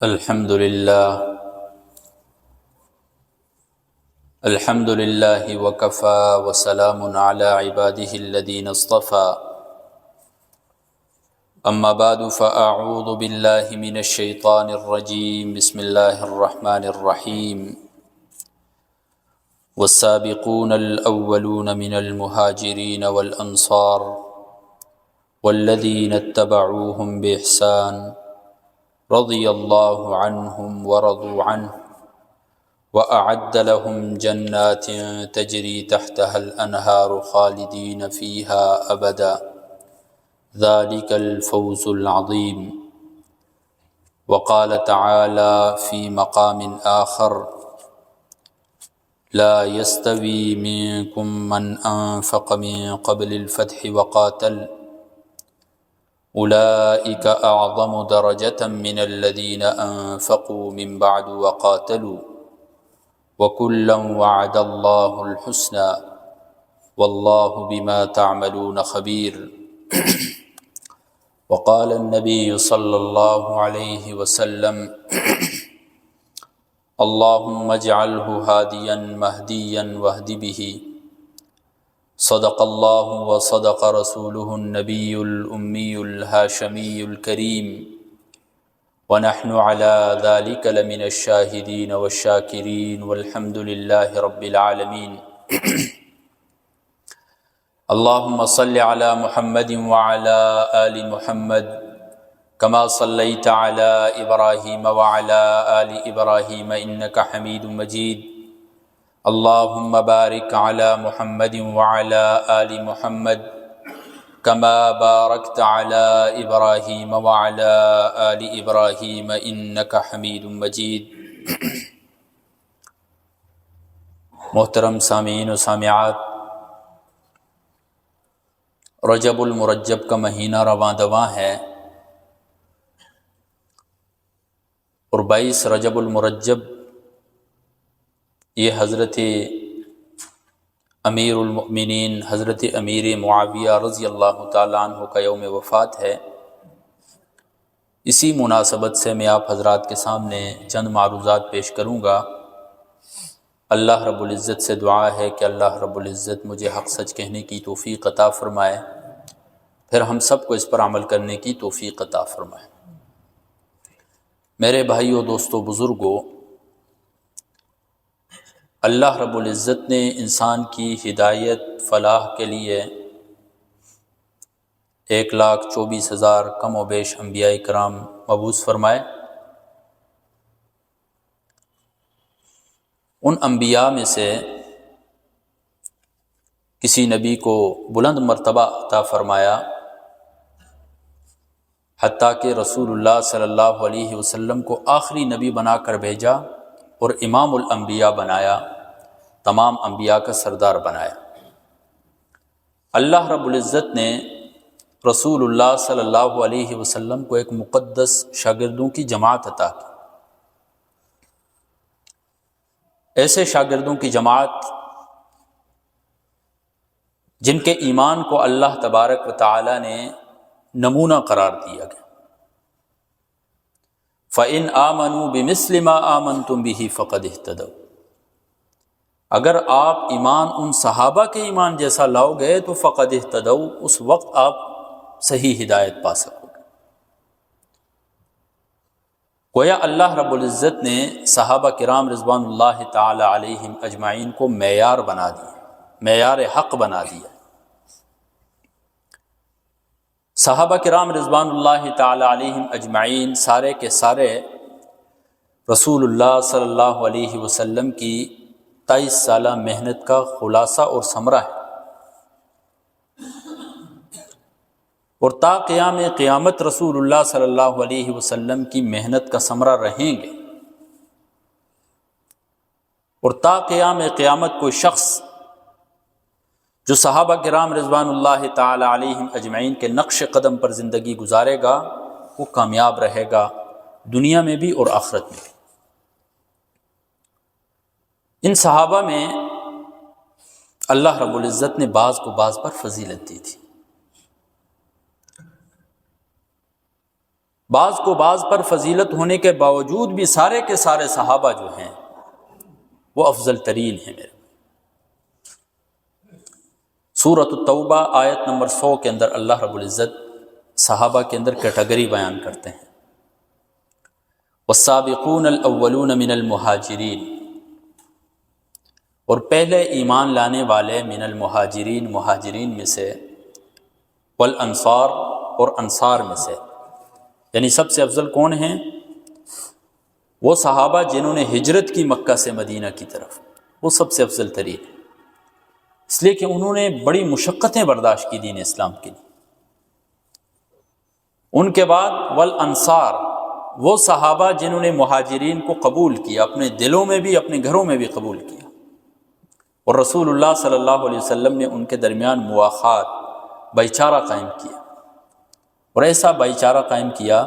الحمد لله وكفى وسلام على عباده الذين اصطفى أما بعد فأعوذ بالله من الشيطان الرجيم بسم الله الرحمن الرحيم والسابقون الأولون من المهاجرين والأنصار والذين اتبعوهم بإحسان رضي الله عنهم ورضوا عنه وأعد لهم جنات تجري تحتها الأنهار خالدين فيها أبدا ذلك الفوز العظيم. وقال تعالى في مقام آخر لا يستوي منكم من أنفق من قبل الفتح وقاتل أولئك أعظم درجة من الذين أنفقوا من بعد وقاتلوا وكلا وعد الله الحسنى والله بما تعملون خبير. وقال النبي صلى الله عليه وسلم اللهم اجعله هاديا مهديا واهد به. صدق الله وصدق رسوله النبي الأمي الهاشمي الكريم ونحن على ذلك لمن الشاهدين والشاكرين والحمد لله رب العالمين. اللهم صل على محمد وعلى آل محمد كما صليت على إبراهيم وعلى آل إبراهيم إنك حميد مجيد. اللهم بارك على محمد وعلى آل محمد كما باركت على إبراهيم وعلى آل إبراهيم إنك حميد مجيد. محترم سامعین و سامعات، رجب المرجب کا مہینہ رواں دواں ہے اور 22 رجب المرجب یہ حضرت امیر المؤمنین حضرت امیر معاویہ رضی اللہ تعالیٰ عنہ کا یوم وفات ہے. اسی مناسبت سے میں آپ حضرات کے سامنے چند معروضات پیش کروں گا. اللہ رب العزت سے دعا ہے کہ اللہ رب العزت مجھے حق سچ کہنے کی توفیق عطا فرمائے، پھر ہم سب کو اس پر عمل کرنے کی توفیق عطا فرمائے. میرے بھائیوں، دوستوں، بزرگوں، اللہ رب العزت نے انسان کی ہدایت فلاح کے لیے 1,24,000 کم و بیش انبیاء کرام مبعوث فرمائے. ان انبیاء میں سے کسی نبی کو بلند مرتبہ عطا فرمایا، حتیٰ کہ رسول اللہ صلی اللہ علیہ وسلم کو آخری نبی بنا کر بھیجا اور امام الانبیاء بنایا، تمام انبیاء کا سردار بنایا. اللہ رب العزت نے رسول اللہ صلی اللہ علیہ وسلم کو ایک مقدس شاگردوں کی جماعت عطا کی. ایسے شاگردوں کی جماعت جن کے ایمان کو اللہ تبارک و تعالی نے نمونہ قرار دیا گیا. فَإِنْ آمَنُوا بِمِثْلِ مَا آمَنْتُمْ بِهِ فَقَدْ اهْتَدَوْا. اگر آپ ایمان ان صحابہ کے ایمان جیسا لاؤ گے تو فقد اہتدوا، اس وقت آپ صحیح ہدایت پا سکو گے. گویا اللہ رب العزت نے صحابہ کرام رضوان اللہ تعالی علیہم اجمعین کو معیار بنا دیا، معیار حق بنا دیا. صحابہ کرام رضوان اللہ تعالی علیہم اجمعین سارے کے سارے رسول اللہ صلی اللہ علیہ وسلم کی 23 سالہ محنت کا خلاصہ اور ثمرہ ہے، اور تا قیام قیامت رسول اللہ صلی اللہ علیہ وسلم کی محنت کا ثمرہ رہیں گے. اور تا قیام قیامت کوئی شخص جو صحابہ کرام رضوان اللہ تعالی علیہم اجمعین کے نقش قدم پر زندگی گزارے گا وہ کامیاب رہے گا، دنیا میں بھی اور آخرت میں بھی. ان صحابہ میں اللہ رب العزت نے بعض کو بعض پر فضیلت دی تھی. بعض کو بعض پر فضیلت ہونے کے باوجود بھی سارے کے سارے صحابہ جو ہیں وہ افضل ترین ہیں میرے۔ سورۃ التوبہ آیت نمبر 100 کے اندر اللہ رب العزت صحابہ کے اندر کیٹیگری بیان کرتے ہیں، والسابقون الاولون من المہاجرین، اور پہلے ایمان لانے والے من المہاجرین، مہاجرین میں سے، والانصار، اور انصار میں سے، یعنی سب سے افضل کون ہیں؟ وہ صحابہ جنہوں نے ہجرت کی مکہ سے مدینہ کی طرف، وہ سب سے افضل ترین ہیں، اس لیے کہ انہوں نے بڑی مشقتیں برداشت کی دین اسلام کے لیے۔ ان کے بعد والانصار، وہ صحابہ جنہوں نے مہاجرین کو قبول کیا، اپنے دلوں میں بھی اپنے گھروں میں بھی قبول کیا، اور رسول اللہ صلی اللہ علیہ وسلم نے ان کے درمیان مواخات، بھائی چارہ قائم کیا، اور ایسا بھائی چارہ قائم کیا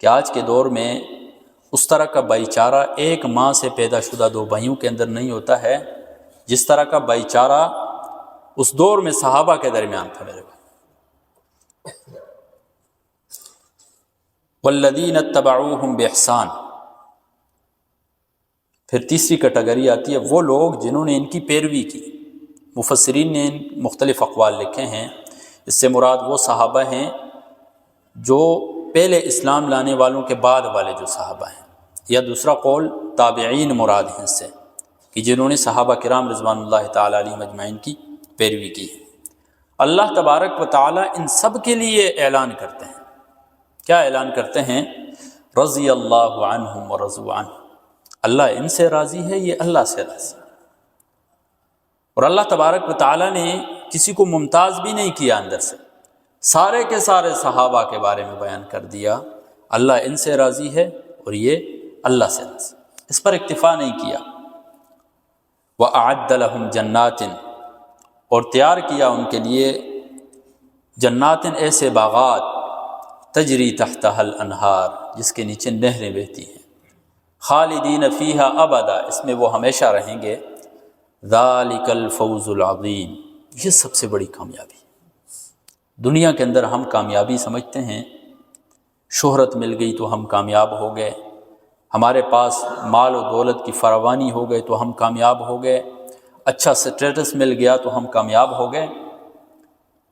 کہ آج کے دور میں اس طرح کا بھائی چارہ ایک ماں سے پیدا شدہ دو بھائیوں کے اندر نہیں ہوتا ہے جس طرح کا بھائی چارہ اس دور میں صحابہ کے درمیان تھا میرے بھائی۔ والذین اتبعوہم بإحسان، پھر تیسری کیٹیگری آتی ہے وہ لوگ جنہوں نے ان کی پیروی کی۔ مفسرین نے مختلف اقوال لکھے ہیں، اس سے مراد وہ صحابہ ہیں جو پہلے اسلام لانے والوں کے بعد والے جو صحابہ ہیں، یا دوسرا قول تابعین مراد ہیں اس سے، کہ جنہوں نے صحابہ کرام رضوان اللہ تعالی علیہم اجمعین کی پیروی کی ہے۔ اللہ تبارک و تعالی ان سب کے لیے اعلان کرتے ہیں، کیا اعلان کرتے ہیں؟ رضی اللہ عنہم ورضوا عنہ، اللہ ان سے راضی ہے، یہ اللہ سے راضی ہے۔ اور اللہ تبارک و تعالی نے کسی کو ممتاز بھی نہیں کیا اندر سے، سارے کے سارے صحابہ کے بارے میں بیان کر دیا، اللہ ان سے راضی ہے اور یہ اللہ سے راضی، اس پر اکتفا نہیں کیا۔ وَأَعَدَّ لَهُمْ جَنَّاتٍ، اور تیار کیا ان کے لیے جنات، ایسے باغات، تجری تحتها الانہار، جس کے نیچے نہریں بہتی ہیں، خالدین فیہا ابدا، اس میں وہ ہمیشہ رہیں گے، ذالک الفوز العظیم، یہ سب سے بڑی کامیابی۔ دنیا کے اندر ہم کامیابی سمجھتے ہیں، شہرت مل گئی تو ہم کامیاب ہو گئے، ہمارے پاس مال و دولت کی فراوانی ہو گئے تو ہم کامیاب ہو گئے، اچھا سٹیٹس مل گیا تو ہم کامیاب ہو گئے۔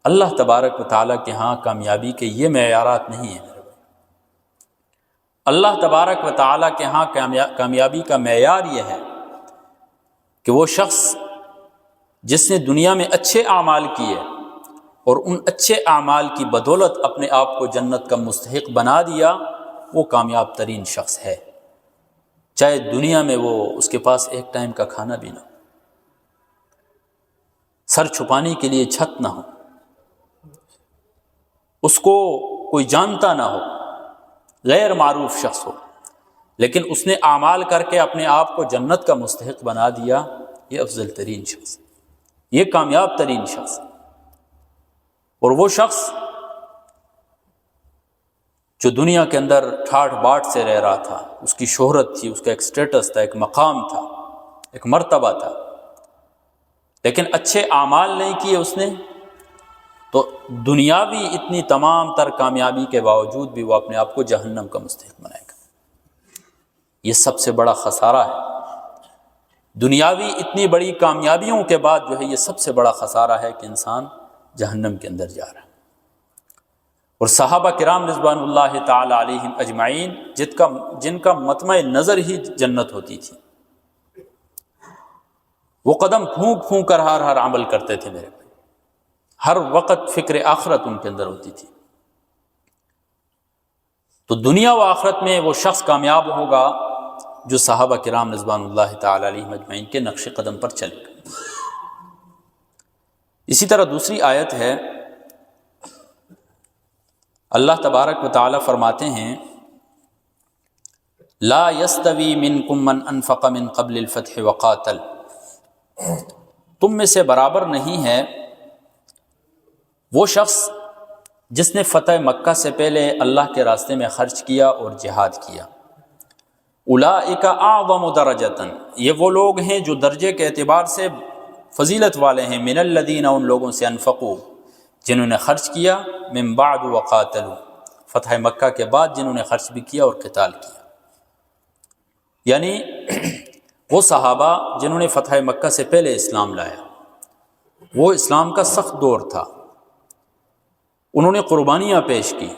اللہ تبارک و تعالیٰ کے ہاں کامیابی کے یہ معیارات نہیں ہیں۔ اللہ تبارک و تعالیٰ کے ہاں کامیابی کا معیار یہ ہے کہ وہ شخص جس نے دنیا میں اچھے اعمال کیے اور ان اچھے اعمال کی بدولت اپنے آپ کو جنت کا مستحق بنا دیا، وہ کامیاب ترین شخص ہے، چاہے دنیا میں وہ اس کے پاس ایک ٹائم کا کھانا بھی نہ ہو، سر چھپانے کے لیے چھت نہ ہو، اس کو کوئی جانتا نہ ہو، غیر معروف شخص ہو، لیکن اس نے اعمال کر کے اپنے آپ کو جنت کا مستحق بنا دیا، یہ افضل ترین شخص، یہ کامیاب ترین شخص۔ اور وہ شخص جو دنیا کے اندر ٹھاٹھ باٹ سے رہ رہا تھا، اس کی شہرت تھی، اس کا ایک سٹیٹس تھا، ایک مقام تھا، ایک مرتبہ تھا، لیکن اچھے اعمال نہیں کیے اس نے، تو دنیاوی اتنی تمام تر کامیابی کے باوجود بھی وہ اپنے آپ کو جہنم کا مستحق بنائے گا۔ یہ سب سے بڑا خسارہ ہے، دنیاوی اتنی بڑی کامیابیوں کے بعد جو ہے یہ سب سے بڑا خسارہ ہے کہ انسان جہنم کے اندر جا رہا ہے۔ اور صحابہ کرام رضوان اللہ تعالی علیہم اجمعین جن کا مطمع نظر ہی جنت ہوتی تھی، وہ قدم پھونک پھونک کر ہر عمل کرتے تھے میرے بھائی، ہر وقت فکر آخرت ان کے اندر ہوتی تھی۔ تو دنیا و آخرت میں وہ شخص کامیاب ہوگا جو صحابہ کرام رضوان اللہ تعالی علیہم اجمعین کے نقش قدم پر چلے گا۔ اسی طرح دوسری آیت ہے، اللہ تبارک و تعالی فرماتے ہیں لا یستوی منکم من انفق من قبل الفتح وقاتل، تم میں سے برابر نہیں ہے وہ شخص جس نے فتح مکہ سے پہلے اللہ کے راستے میں خرچ کیا اور جہاد کیا۔ اولئک اعظم درجۃ، یہ وہ لوگ ہیں جو درجے کے اعتبار سے فضیلت والے ہیں، من الذین، ان لوگوں سے، انفقوا، جنہوں نے خرچ کیا، من بعد وقاتلوا، فتح مکہ کے بعد جنہوں نے خرچ بھی کیا اور قتال کیا، یعنی وہ صحابہ جنہوں نے فتح مکہ سے پہلے اسلام لایا، وہ اسلام کا سخت دور تھا، انہوں نے قربانیاں پیش کی۔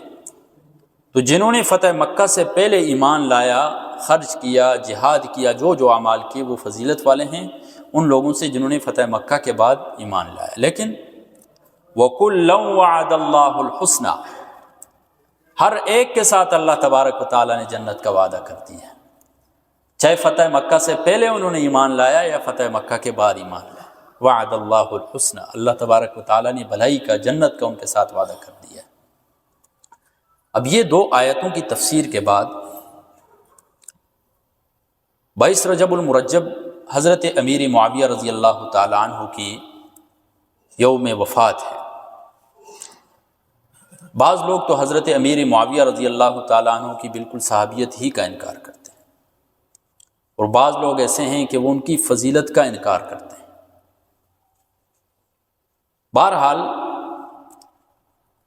تو جنہوں نے فتح مکہ سے پہلے ایمان لایا، خرچ کیا، جہاد کیا، جو اعمال کیے، وہ فضیلت والے ہیں ان لوگوں سے جنہوں نے فتح مکہ کے بعد ایمان لایا۔ لیکن وَكُلًّا وَعَدَ اللَّهُ الْحُسْنَى، ہر ایک کے ساتھ اللہ تبارک و تعالیٰ نے جنت کا وعدہ کر دیا، چاہے فتح مکہ سے پہلے انہوں نے ایمان لایا یا فتح مکہ کے بعد ایمان لایا۔ وعد اللہ الحسنى، اللہ تبارک و تعالیٰ نے بھلائی کا، جنت کا ان کے ساتھ وعدہ کر دیا۔ اب یہ دو آیتوں کی تفسیر کے بعد 22 رجب المرجب حضرت امیر معاویہ رضی اللہ تعالیٰ عنہ کی یوم وفات ہے۔ بعض لوگ تو حضرت امیر معاویہ رضی اللہ تعالیٰ عنہ کی بالکل صحابیت ہی کا انکار کرتے ہیں، اور بعض لوگ ایسے ہیں کہ وہ ان کی فضیلت کا انکار کرتے ہیں۔ بہرحال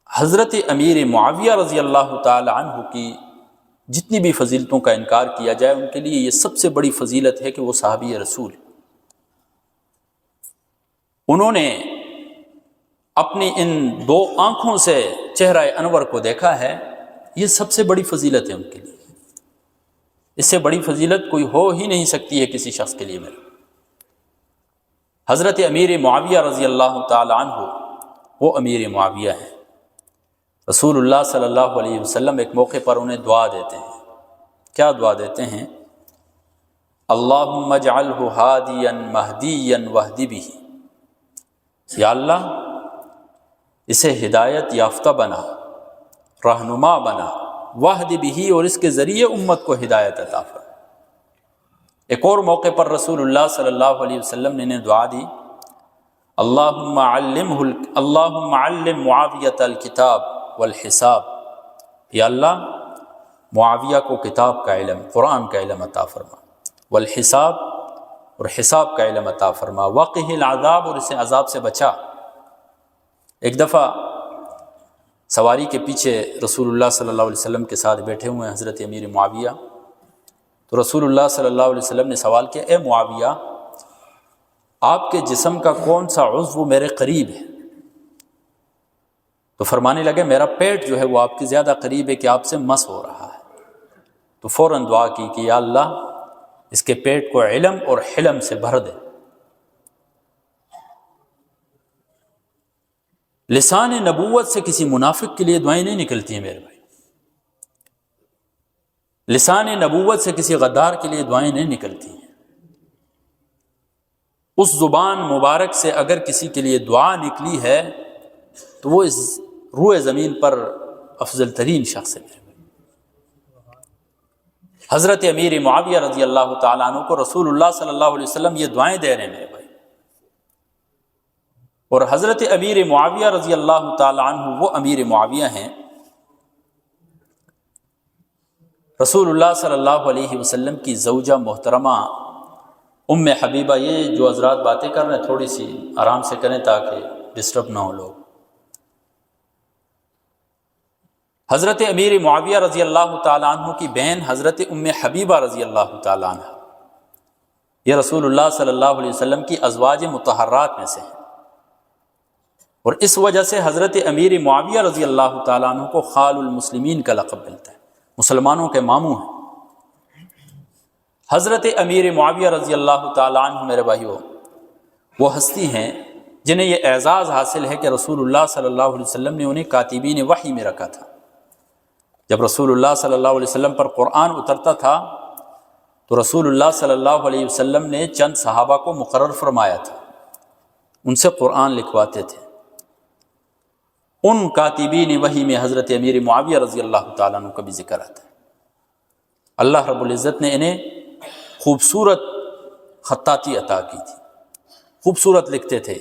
حضرت امیر معاویہ رضی اللہ تعالی عنہ کی جتنی بھی فضیلتوں کا انکار کیا جائے، ان کے لیے یہ سب سے بڑی فضیلت ہے کہ وہ صحابی رسول، انہوں نے اپنی ان دو آنکھوں سے چہرہ انور کو دیکھا ہے، یہ سب سے بڑی فضیلت ہے ان کے لیے، اس سے بڑی فضیلت کوئی ہو ہی نہیں سکتی ہے کسی شخص کے لیے۔ میرے حضرت امیر معاویہ رضی اللہ تعالی عنہ وہ امیر معاویہ ہیں، رسول اللہ صلی اللہ علیہ وسلم ایک موقع پر انہیں دعا دیتے ہیں۔ کیا دعا دیتے ہیں؟ اللہم اجعلہ ہادیا مہدیا واہد بہ، یا اللہ اسے ہدایت یافتہ بنا، رہنما بنا، واہد بہ، اور اس کے ذریعے امت کو ہدایت عطا فرما۔ ایک اور موقع پر رسول اللہ صلی اللہ علیہ وسلم نے انہیں دعا دی، اللہم علم معاویۃ الکتاب والحساب، یا اللہ معاویہ کو کتاب کا علم، قرآن کا علم عطا فرما، والحساب، اور حساب کا علم عطا فرما، وقہ العذاب، اور اسے عذاب سے بچا۔ ایک دفعہ سواری کے پیچھے رسول اللہ صلی اللہ علیہ وسلم کے ساتھ بیٹھے ہوئے ہیں حضرت امیر معاویہ، تو رسول اللہ صلی اللہ علیہ وسلم نے سوال کیا، اے معاویہ آپ کے جسم کا کون سا عضو میرے قریب ہے؟ تو فرمانے لگے میرا پیٹ جو ہے وہ آپ کے زیادہ قریب ہے کہ آپ سے مس ہو رہا ہے۔ تو فوراً دعا کی کہ یا اللہ اس کے پیٹ کو علم اور حلم سے بھر دے۔ لسان نبوت سے کسی منافق کے لیے دعائیں نہیں نکلتی ہیں میرے بھائی، لسان نبوت سے کسی غدار کے لیے دعائیں نہیں نکلتی ہیں۔ اس زبان مبارک سے اگر کسی کے لیے دعا نکلی ہے تو وہ اس روئے زمین پر افضل ترین شخص ہے۔ حضرت امیر معاویہ رضی اللہ تعالیٰ عنہ کو رسول اللہ صلی اللہ علیہ وسلم یہ دعائیں دے رہے ہیں میرے بھائی، اور حضرت امیر معاویہ رضی اللہ تعالیٰ عنہ وہ امیر معاویہ ہیں، رسول اللہ صلی اللہ علیہ وسلم کی زوجہ محترمہ ام حبیبہ۔ یہ جو حضرات باتیں کر رہے ہیں تھوڑی سی آرام سے کریں تاکہ ڈسٹرب نہ ہو لوگ۔ حضرت امیر معاویہ رضی اللہ تعالیٰ عنہ کی بہن حضرت ام حبیبہ رضی اللہ تعالیٰ عنہ، یہ رسول اللہ صلی اللہ علیہ وسلم کی ازواج مطہرات میں سے ہیں، اور اس وجہ سے حضرت امیر معاویہ رضی اللہ تعالیٰ عنہ کو خال المسلمین کا لقب ملتا ہے، مسلمانوں کے ماموں ہیں۔ حضرت امیر معاویہ رضی اللہ تعالیٰ عنہ میرے بھائیوں وہ ہستی ہیں جنہیں یہ اعزاز حاصل ہے کہ رسول اللہ صلی اللہ علیہ وسلم نے انہیں کاتبین وحی میں رکھا تھا۔ جب رسول اللہ صلی اللہ علیہ وسلم پر قرآن اترتا تھا تو رسول اللہ صلی اللہ علیہ وسلم نے چند صحابہ کو مقرر فرمایا تھا، ان سے قرآن لکھواتے تھے۔ ان کاتبین وحی میں حضرت امیر معاویہ رضی اللہ تعالیٰ عنہ کا بھی ذکر آتا ہے۔ اللہ رب العزت نے انہیں خوبصورت خطاطی عطا کی تھی، خوبصورت لکھتے تھے،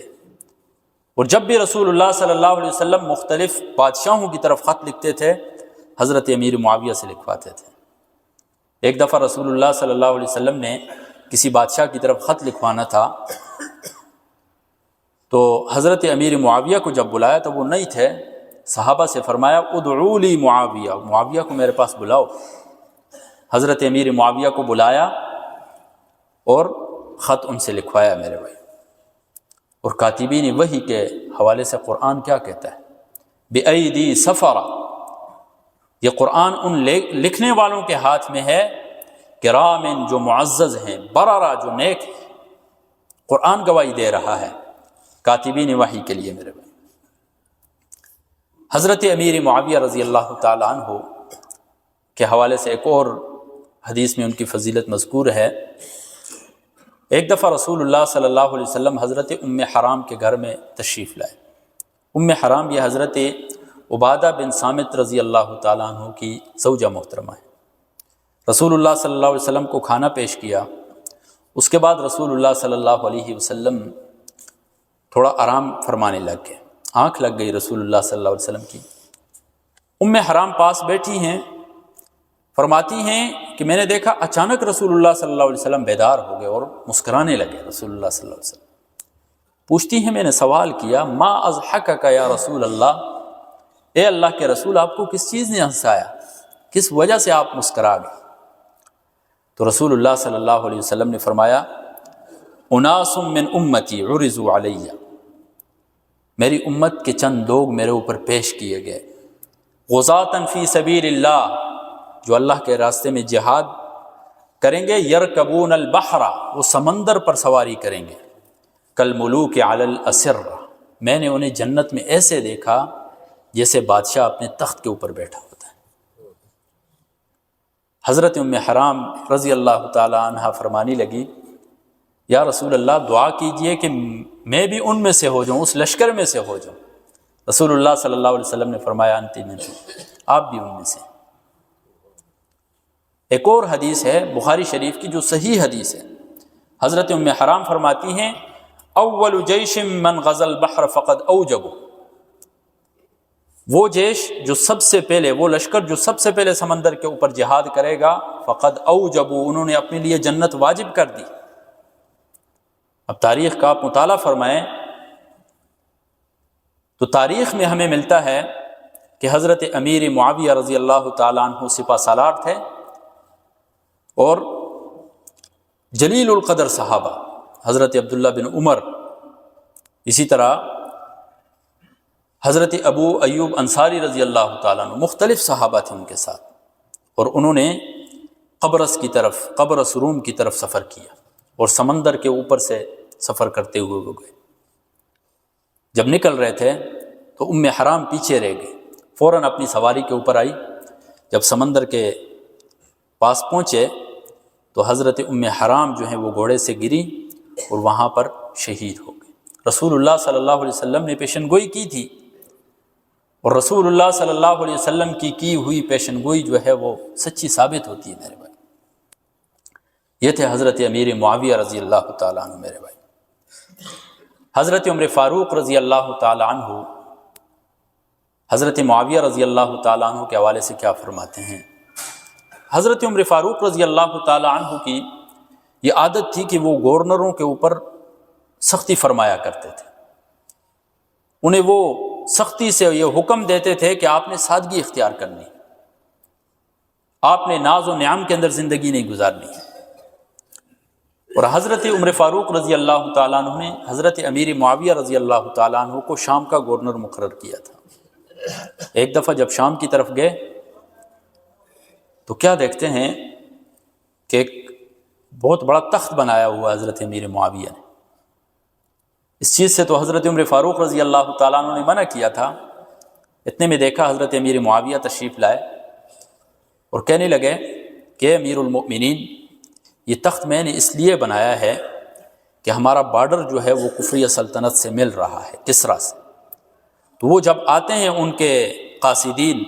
اور جب بھی رسول اللہ صلی اللہ علیہ وسلم مختلف بادشاہوں کی طرف خط لکھتے تھے حضرت امیر معاویہ سے لکھواتے تھے۔ ایک دفعہ رسول اللہ صلی اللہ علیہ وسلم نے کسی بادشاہ کی طرف خط لکھوانا تھا، تو حضرت امیر معاویہ کو جب بلایا تو وہ نہیں تھے، صحابہ سے فرمایا ادعو لی معاویہ، معاویہ کو میرے پاس بلاؤ۔ حضرت امیر معاویہ کو بلایا اور خط ان سے لکھوایا میرے بھائی۔ اور کاتبین وحی کے حوالے سے قرآن کیا کہتا ہے؟ بِأَيْدِي سَفَرَ، یہ قرآن ان لکھنے والوں کے ہاتھ میں ہے، کرامن جو معزز ہیں، بررہ جو نیک ہیں۔ قرآن گواہی دے رہا ہے کاتبین وحی کے لیے میرے بھائی۔ حضرت امیر معاویہ رضی اللہ تعالی عنہ کے حوالے سے ایک اور حدیث میں ان کی فضیلت مذکور ہے۔ ایک دفعہ رسول اللہ صلی اللہ علیہ وسلم حضرت ام حرام کے گھر میں تشریف لائے۔ ام حرام یہ حضرت عبادہ بن صامت رضی اللہ تعالیٰ عنہ کی زوجہ محترمہ ہے۔ رسول اللہ صلی اللہ علیہ وسلم کو کھانا پیش کیا، اس کے بعد رسول اللہ صلی اللہ علیہ وسلم تھوڑا آرام فرمانے لگ گئے، آنکھ لگ گئی رسول اللہ صلی اللہ علیہ وسلم کی۔ ام حرام پاس بیٹھی ہیں، فرماتی ہیں کہ میں نے دیکھا اچانک رسول اللہ صلی اللہ علیہ وسلم بیدار ہو گئے اور مسکرانے لگے رسول اللہ صلی اللہ علیہ وسلم۔ پوچھتی ہیں میں نے سوال کیا، ما اضحکک یا رسول اللہ، اے اللہ کے رسول آپ کو کس چیز نے ہنسایا، کس وجہ سے آپ مسکرا گئے؟ تو رسول اللہ صلی اللہ علیہ وسلم نے فرمایا اناس من امتی عرضوا علی، میری امت کے چند لوگ میرے اوپر پیش کیے گئے، غزاۃ فی سبیل اللہ، جو اللہ کے راستے میں جہاد کریں گے، یرکبون البحر، وہ سمندر پر سواری کریں گے، کالملوک علی الاسرہ، میں نے انہیں جنت میں ایسے دیکھا جیسے بادشاہ اپنے تخت کے اوپر بیٹھا ہوتا ہے۔ حضرت ام حرام رضی اللہ تعالی عنہ فرمانے لگی یا رسول اللہ دعا کیجئے کہ میں بھی ان میں سے ہو جاؤں، اس لشکر میں سے ہو جاؤں۔ رسول اللہ صلی اللہ علیہ وسلم نے فرمایا انت منہم، آپ بھی ان میں سے۔ ایک اور حدیث ہے بخاری شریف کی جو صحیح حدیث ہے، حضرت ام حرام فرماتی ہیں اول جیش من غزا البحر فقد اوجبوا، وہ جیش جو سب سے پہلے، وہ لشکر جو سب سے پہلے سمندر کے اوپر جہاد کرے گا، فقد اوجبوا، انہوں نے اپنے لیے جنت واجب کر دی۔ اب تاریخ کا آپ مطالعہ فرمائیں تو تاریخ میں ہمیں ملتا ہے کہ حضرت امیر معاویہ رضی اللہ تعالیٰ عنہ سپہ سالار تھے، اور جلیل القدر صحابہ حضرت عبداللہ بن عمر، اسی طرح حضرت ابو ایوب انصاری رضی اللہ تعالیٰ عنہ، مختلف صحابہ تھے ان کے ساتھ، اور انہوں نے قبرص روم کی طرف سفر کیا اور سمندر کے اوپر سے سفر کرتے ہوئے وہ گئے۔ جب نکل رہے تھے تو ام حرام پیچھے رہ گئے، فوراً اپنی سواری کے اوپر آئی۔ جب سمندر کے پاس پہنچے تو حضرت ام حرام جو ہیں وہ گھوڑے سے گری اور وہاں پر شہید ہو گئے۔ رسول اللہ صلی اللہ علیہ وسلم نے پیشن گوئی کی تھی، اور رسول اللہ صلی اللہ علیہ وسلم کی ہوئی پیشن گوئی جو ہے وہ سچی ثابت ہوتی ہے میرے بھائی۔ یہ تھے حضرت امیر معاویہ رضی اللہ تعالیٰ عنہ میرے بھائی۔ حضرت عمر فاروق رضی اللہ تعالیٰ عنہ حضرت معاویہ رضی اللہ تعالیٰ عنہ کے حوالے سے کیا فرماتے ہیں؟ حضرت عمر فاروق رضی اللہ تعالیٰ عنہ کی یہ عادت تھی کہ وہ گورنروں کے اوپر سختی فرمایا کرتے تھے، انہیں وہ سختی سے یہ حکم دیتے تھے کہ آپ نے سادگی اختیار کرنی، آپ نے ناز و نعم کے اندر زندگی نہیں گزارنی۔ اور حضرت عمر فاروق رضی اللہ تعالیٰ عنہ نے حضرت امیر معاویہ رضی اللہ تعالیٰ عنہ کو شام کا گورنر مقرر کیا تھا۔ ایک دفعہ جب شام کی طرف گئے تو کیا دیکھتے ہیں کہ ایک بہت بڑا تخت بنایا ہوا حضرت امیر معاویہ نے۔ اس چیز سے تو حضرت عمر فاروق رضی اللہ تعالیٰ عنہ نے منع کیا تھا۔ اتنے میں دیکھا حضرت امیر معاویہ تشریف لائے اور کہنے لگے کہ امیر المؤمنین، یہ تخت میں نے اس لیے بنایا ہے کہ ہمارا بارڈر جو ہے وہ کفری سلطنت سے مل رہا ہے، کسریٰ سے، تو وہ جب آتے ہیں ان کے قاصدین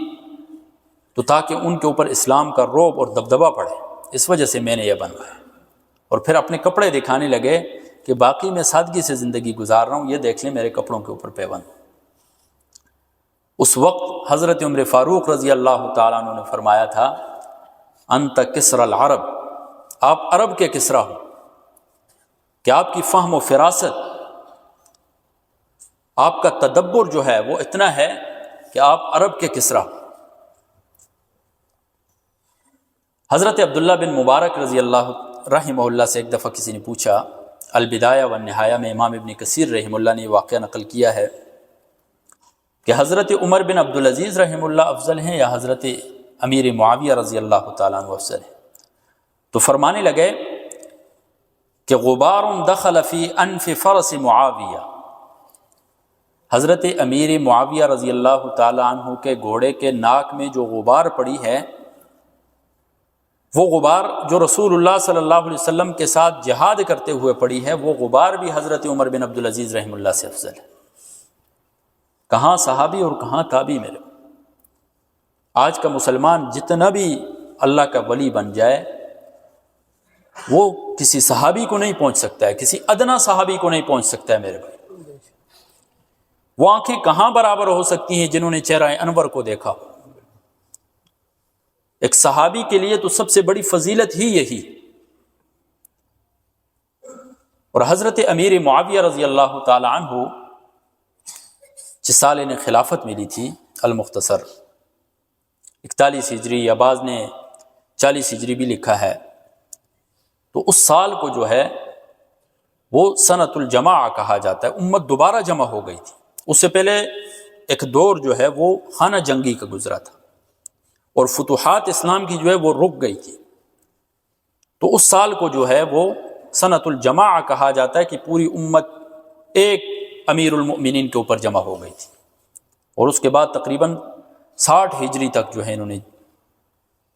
تو تاکہ ان کے اوپر اسلام کا رعب اور دبدبہ پڑے، اس وجہ سے میں نے یہ بنوایا۔ اور پھر اپنے کپڑے دکھانے لگے کہ باقی میں سادگی سے زندگی گزار رہا ہوں، یہ دیکھ لیں میرے کپڑوں کے اوپر پیوند۔ اس وقت حضرت عمر فاروق رضی اللہ تعالیٰ عنہ نے فرمایا تھا انت کسری العرب، آپ عرب کے کسریٰ ہو، کہ آپ کی فہم و فراست، آپ کا تدبر جو ہے وہ اتنا ہے کہ آپ عرب کے کسریٰ۔ حضرت عبداللہ بن مبارک رضی اللہ رحمہ اللہ سے ایک دفعہ کسی نے پوچھا، البدایہ والنہایہ میں امام ابن کثیر رحمہ اللہ نے واقعہ نقل کیا ہے کہ حضرت عمر بن عبدالعزیز رحمہ اللہ افضل ہیں یا حضرت امیر معاویہ رضی اللہ تعالیٰ عنہ افضل ہیں؟ تو فرمانے لگے کہ غبار دخل فی انف فرس معاویہ، حضرت امیر معاویہ رضی اللہ تعالیٰ عنہ کے گھوڑے کے ناک میں جو غبار پڑی ہے، وہ غبار جو رسول اللہ صلی اللہ علیہ وسلم کے ساتھ جہاد کرتے ہوئے پڑی ہے، وہ غبار بھی حضرت عمر بن عبدالعزیز رحمہ اللہ سے افضل ہے۔ کہاں صحابی اور کہاں تابعی میرے۔ آج کا مسلمان جتنا بھی اللہ کا ولی بن جائے، وہ کسی صحابی کو نہیں پہنچ سکتا ہے، کسی ادنا صحابی کو نہیں پہنچ سکتا ہے میرے بھائی۔ وہ آنکھیں کہاں برابر ہو سکتی ہیں جنہوں نے چہرہ انور کو دیکھا؟ ایک صحابی کے لیے تو سب سے بڑی فضیلت ہی یہی۔ اور حضرت امیر معاویہ رضی اللہ تعالی عنہ جس سال انہیں خلافت ملی تھی، المختصر 41 ہجری یا بعض نے 40 ہجری بھی لکھا ہے، تو اس سال کو جو ہے وہ سنۃ الجماع کہا جاتا ہے۔ امت دوبارہ جمع ہو گئی تھی۔ اس سے پہلے ایک دور جو ہے وہ خانہ جنگی کا گزرا تھا اور فتوحات اسلام کی جو ہے وہ رک گئی تھی، تو اس سال کو جو ہے وہ سنۃ الجماع کہا جاتا ہے کہ پوری امت ایک امیر المؤمنین کے اوپر جمع ہو گئی تھی۔ اور اس کے بعد تقریباً 60 ہجری تک جو ہے انہوں نے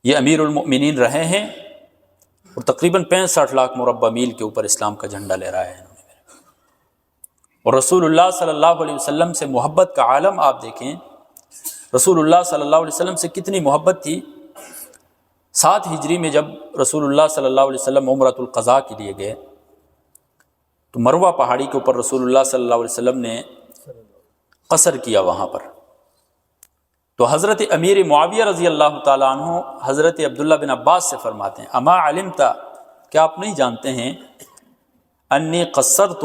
یہ امیر المؤمنین رہے ہیں، اور تقریباً 65 لاکھ مربع میل کے اوپر اسلام کا جھنڈا لہرایا ہے انہوں نے۔ اور رسول اللہ صلی اللہ علیہ وسلم سے محبت کا عالم آپ دیکھیں، رسول اللہ صلی اللہ علیہ وسلم سے کتنی محبت تھی۔ 7 ہجری میں جب رسول اللہ صلی اللہ علیہ وسلم عمرۃ القضاء کے لیے گئے، تو مروہ پہاڑی کے اوپر رسول اللہ صلی اللہ علیہ وسلم نے قصر کیا وہاں پر۔ تو حضرت امیر معاویہ رضی اللہ تعالیٰ عنہ حضرت عبداللہ بن عباس سے فرماتے ہیں، اما علمت، کیا آپ نہیں جانتے ہیں، انی قصرت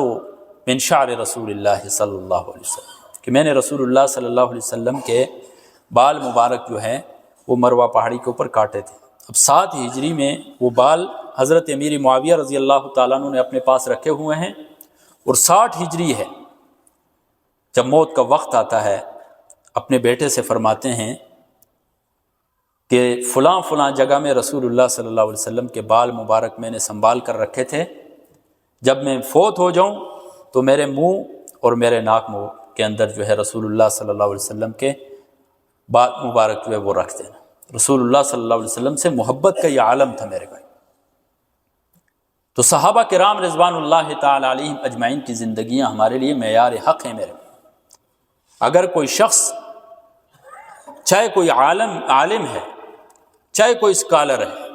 من شعر رسول اللہ صلی اللہ علیہ وسلم، کہ میں نے رسول اللہ صلی اللہ علیہ وسلم کے بال مبارک جو ہیں وہ مروہ پہاڑی کے اوپر کاٹے تھے۔ اب 7 ہجری میں وہ بال حضرت امیر معاویہ رضی اللہ تعالیٰ عنہ نے اپنے پاس رکھے ہوئے ہیں، اور 60 ہجری ہے جب موت کا وقت آتا ہے، اپنے بیٹے سے فرماتے ہیں کہ فلاں فلاں جگہ میں رسول اللہ صلی اللہ علیہ وسلم کے بال مبارک میں نے سنبھال کر رکھے تھے، جب میں فوت ہو جاؤں تو میرے منہ اور میرے ناک کے اندر جو ہے رسول اللہ صلی اللہ علیہ وسلم کے بال مبارک جو ہے وہ رکھ دینا۔ رسول اللہ صلی اللہ علیہ وسلم سے محبت کا یہ عالم تھا میرے بھائی۔ تو صحابہ کرام رضوان اللہ تعالی علیہم اجمعین کی زندگیاں ہمارے لیے معیار حق ہیں میرے بھائی۔ اگر کوئی شخص، چاہے کوئی عالم ہے، چاہے کوئی اسکالر ہے،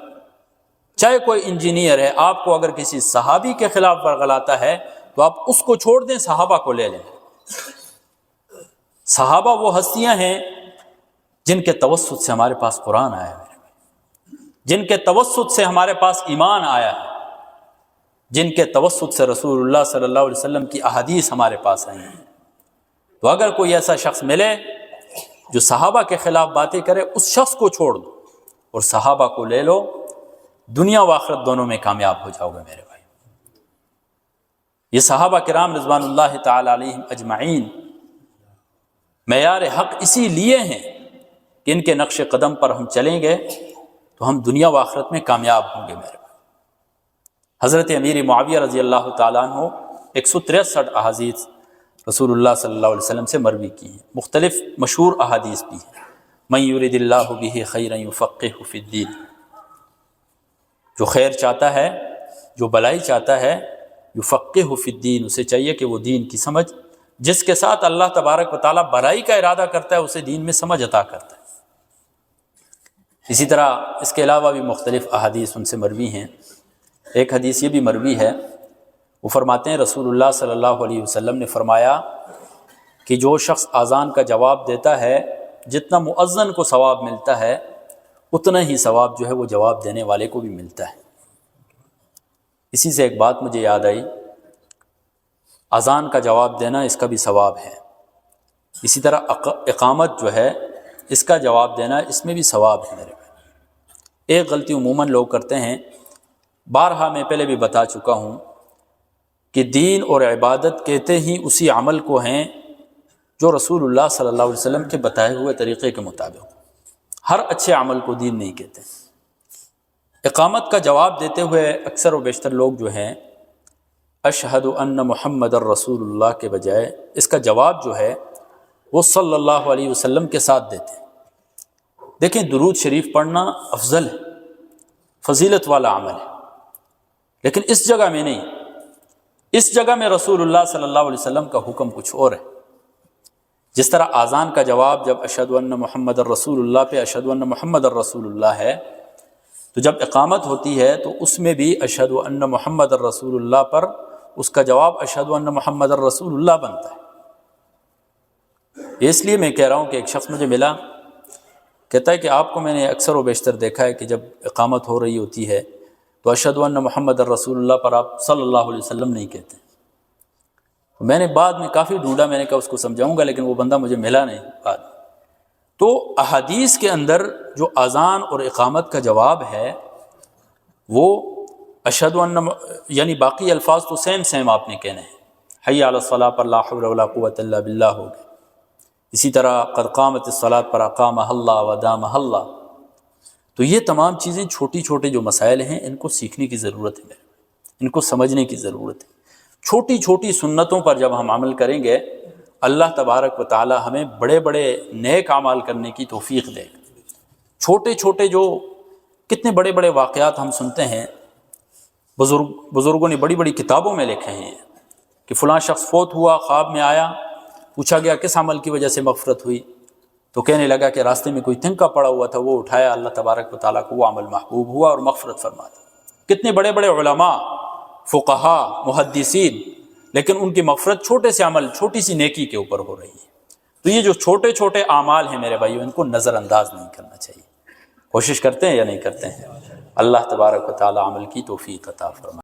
چاہے کوئی انجینئر ہے، آپ کو اگر کسی صحابی کے خلاف ورغلاتا ہے تو آپ اس کو چھوڑ دیں، صحابہ کو لے لیں۔ صحابہ وہ ہستیاں ہیں جن کے توسط سے ہمارے پاس قرآن آیا ہے، جن کے توسط سے ہمارے پاس ایمان آیا ہے، جن کے توسط سے رسول اللہ صلی اللہ علیہ وسلم کی احادیث ہمارے پاس آئی ہیں۔ تو اگر کوئی ایسا شخص ملے جو صحابہ کے خلاف باتیں کرے، اس شخص کو چھوڑ دو اور صحابہ کو لے لو، دنیا و آخرت دونوں میں کامیاب ہو جاؤ گے میرے بھائی۔ یہ صحابہ کرام رضوان اللہ تعالی علیہم اجمعین معیار حق اسی لیے ہیں کہ ان کے نقش قدم پر ہم چلیں گے تو ہم دنیا و آخرت میں کامیاب ہوں گے میرے بھائی۔ حضرت امیر معاویہ رضی اللہ تعالیٰ عنہ 163 احادیث رسول اللہ صلی اللہ علیہ وسلم سے مروی کی ہیں، مختلف مشہور احادیث بھی ہیں۔ من یرید اللہ بہ خیرا یفقہہ فی الدین، جو خیر چاہتا ہے، جو بلائی چاہتا ہے، یفقہہ فی الدین، اسے چاہیے کہ وہ دین کی سمجھ، جس کے ساتھ اللہ تبارک و تعالیٰ بھلائی کا ارادہ کرتا ہے اسے دین میں سمجھ عطا کرتا ہے۔ اسی طرح اس کے علاوہ بھی مختلف احادیث ان سے مروی ہیں۔ ایک حدیث یہ بھی مروی ہے، وہ فرماتے ہیں رسول اللہ صلی اللہ علیہ وسلم نے فرمایا کہ جو شخص اذان کا جواب دیتا ہے، جتنا مؤذن کو ثواب ملتا ہے اتنا ہی ثواب جو ہے وہ جواب دینے والے کو بھی ملتا ہے۔ اسی سے ایک بات مجھے یاد آئی، اذان کا جواب دینا اس کا بھی ثواب ہے، اسی طرح اقامت جو ہے اس کا جواب دینا، اس میں بھی ثواب ہے میرے بھائی۔ ایک غلطی عموماً لوگ کرتے ہیں، بارہا میں پہلے بھی بتا چکا ہوں کہ دین اور عبادت کہتے ہی اسی عمل کو ہیں جو رسول اللہ صلی اللہ علیہ وسلم کے بتائے ہوئے طریقے کے مطابق۔ ہر اچھے عمل کو دین نہیں کہتے۔ اقامت کا جواب دیتے ہوئے اکثر و بیشتر لوگ جو ہیں اشہد ان محمد الرسول اللہ کے بجائے اس کا جواب جو ہے وہ صلی اللہ علیہ وسلم کے ساتھ دیتے ہیں۔ دیکھیں، درود شریف پڑھنا افضل ہے، فضیلت والا عمل ہے، لیکن اس جگہ میں نہیں۔ اس جگہ میں رسول اللہ صلی اللہ علیہ وسلم کا حکم کچھ اور ہے۔ جس طرح اذان کا جواب جب اشہد ان محمد الرسول اللہ پہ اشہد ان محمد الرسول اللہ ہے، تو جب اقامت ہوتی ہے تو اس میں بھی اشہد ان محمد الرسول اللہ پر اس کا جواب اشہد ان محمد الرسول اللہ بنتا ہے۔ اس لیے میں کہہ رہا ہوں کہ ایک شخص مجھے ملا، کہتا ہے کہ آپ کو میں نے اکثر و بیشتر دیکھا ہے کہ جب اقامت ہو رہی ہوتی ہے تو اشہد ان محمد الرسول اللہ پر آپ صلی اللہ علیہ وسلم نہیں کہتے۔ میں نے بعد میں کافی ڈھونڈا، میں نے کہا اس کو سمجھاؤں گا، لیکن وہ بندہ مجھے ملا نہیں بعد میں۔ تو احادیث کے اندر جو اذان اور اقامت کا جواب ہے وہ اشہد ان، یعنی باقی الفاظ تو سیم آپ نے کہنے ہیں۔ حی علی الصلاۃ پر لا حول ولا قوۃ الا باللہ ہو گئے، اسی طرح قد قامت الصلاۃ پر اقامہ اللہ ودامہ اللہ۔ تو یہ تمام چیزیں چھوٹی چھوٹے جو مسائل ہیں ان کو سیکھنے کی ضرورت ہے، ان کو سمجھنے کی ضرورت ہے۔ چھوٹی چھوٹی سنتوں پر جب ہم عمل کریں گے اللہ تبارک و تعالی ہمیں بڑے بڑے نیک اعمال کرنے کی توفیق دے گا۔ چھوٹے چھوٹے جو کتنے بڑے بڑے واقعات ہم سنتے ہیں، بزرگوں نے بڑی بڑی کتابوں میں لکھے ہیں کہ فلاں شخص فوت ہوا، خواب میں آیا، پوچھا گیا کس عمل کی وجہ سے مغفرت ہوئی، تو کہنے لگا کہ راستے میں کوئی تنکا پڑا ہوا تھا، وہ اٹھایا، اللہ تبارک و تعالیٰ کو وہ عمل محبوب ہوا اور مغفرت فرما دی۔ کتنے بڑے بڑے علماء، فقہا، محدثین، لیکن ان کی مغفرت چھوٹے سے عمل، چھوٹی سی نیکی کے اوپر ہو رہی ہے۔ تو یہ جو چھوٹے چھوٹے اعمال ہیں میرے بھائیو، ان کو نظر انداز نہیں کرنا چاہیے۔ کوشش کرتے ہیں یا نہیں کرتے ہیں؟ اللہ تبارک و تعالیٰ عمل کی توفیق عطا فرمائے۔